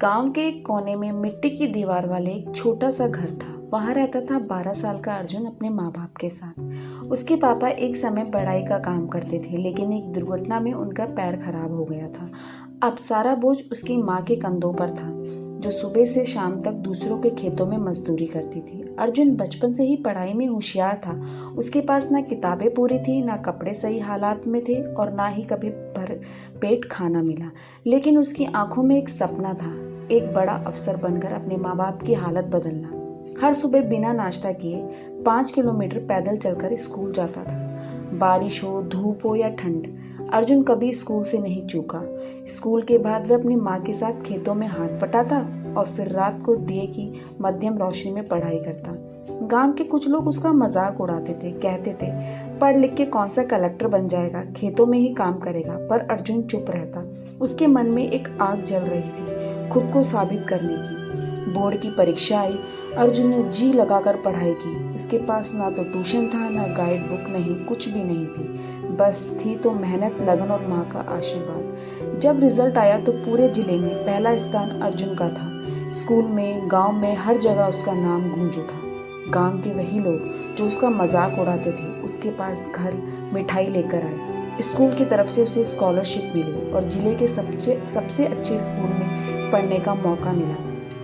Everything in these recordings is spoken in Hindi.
गांव के एक कोने में मिट्टी की दीवार वाले एक छोटा सा घर था। वहां रहता था 12 साल का अर्जुन अपने माँ बाप के साथ। उसके पापा एक समय पढ़ाई का काम करते थे, लेकिन एक दुर्घटना में उनका पैर खराब हो गया था। अब सारा बोझ उसकी माँ के कंधों पर था, जो सुबह से शाम तक दूसरों के खेतों में मजदूरी करती थी। अर्जुन बचपन से ही पढ़ाई में होशियार था। उसके पास ना किताबें पूरी थी, ना कपड़े सही हालात में थे और ना ही कभी भर पेट खाना मिला। लेकिन उसकी आंखों में एक सपना था, एक बड़ा अफसर बनकर अपने माँ बाप की हालत बदलना। हर सुबह बिना नाश्ता किए 5 किलोमीटर पैदल चलकर स्कूल जाता था। बारिश हो, धूप हो या ठंड, अर्जुन कभी स्कूल से नहीं चूका। स्कूल के बाद वह अपनी माँ के साथ खेतों में हाथ बटाता और फिर रात को दिए की मध्यम रोशनी में पढ़ाई करता। गांव के कुछ लोग उसका मजाक उड़ाते थे, कहते थे पढ़ लिख के कौन सा कलेक्टर बन जाएगा, खेतों में ही काम करेगा। पर अर्जुन चुप रहता। उसके मन में एक आग जल रही थी, खुद को साबित करने की। बोर्ड की परीक्षा आई। अर्जुन ने जी लगाकर पढ़ाई की। उसके पास ना तो ट्यूशन था, ना गाइड बुक, नहीं कुछ भी नहीं थी। बस थी तो मेहनत, लगन और माँ का आशीर्वाद। जब रिजल्ट आया तो पूरे जिले में पहला स्थान अर्जुन का था। स्कूल में, गांव में, हर जगह उसका नाम गूंज उठा। गांव के वही लोग जो उसका मजाक उड़ाते थे, उसके पास घर मिठाई लेकर आए। स्कूल की तरफ से उसे स्कॉलरशिप मिली और जिले के सबसे अच्छे स्कूल में पढ़ने का मौका मिला।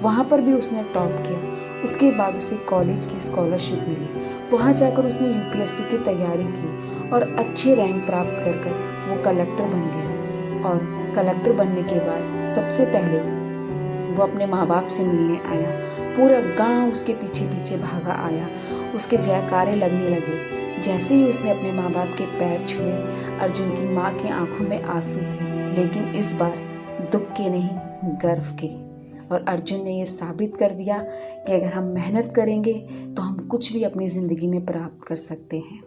वहाँ पर भी उसने टॉप किया। उसके बाद उसे कॉलेज की स्कॉलरशिप मिली। वहाँ जाकर उसने यूपीएससी की तैयारी की और अच्छे रैंक प्राप्त कर वो कलेक्टर बन गया। और कलेक्टर बनने के बाद सबसे पहले वो अपने माँ बाप से मिलने आया। पूरा गांव उसके पीछे पीछे भागा आया। उसके जयकारे लगने लगे। जैसे ही उसने अपने माँ बाप के पैर छुए, अर्जुन की माँ की आंखों में आंसू थे, लेकिन इस बार दुख के नहीं, गर्व के। और अर्जुन ने ये साबित कर दिया कि अगर हम मेहनत करेंगे तो हम कुछ भी अपनी ज़िंदगी में प्राप्त कर सकते हैं।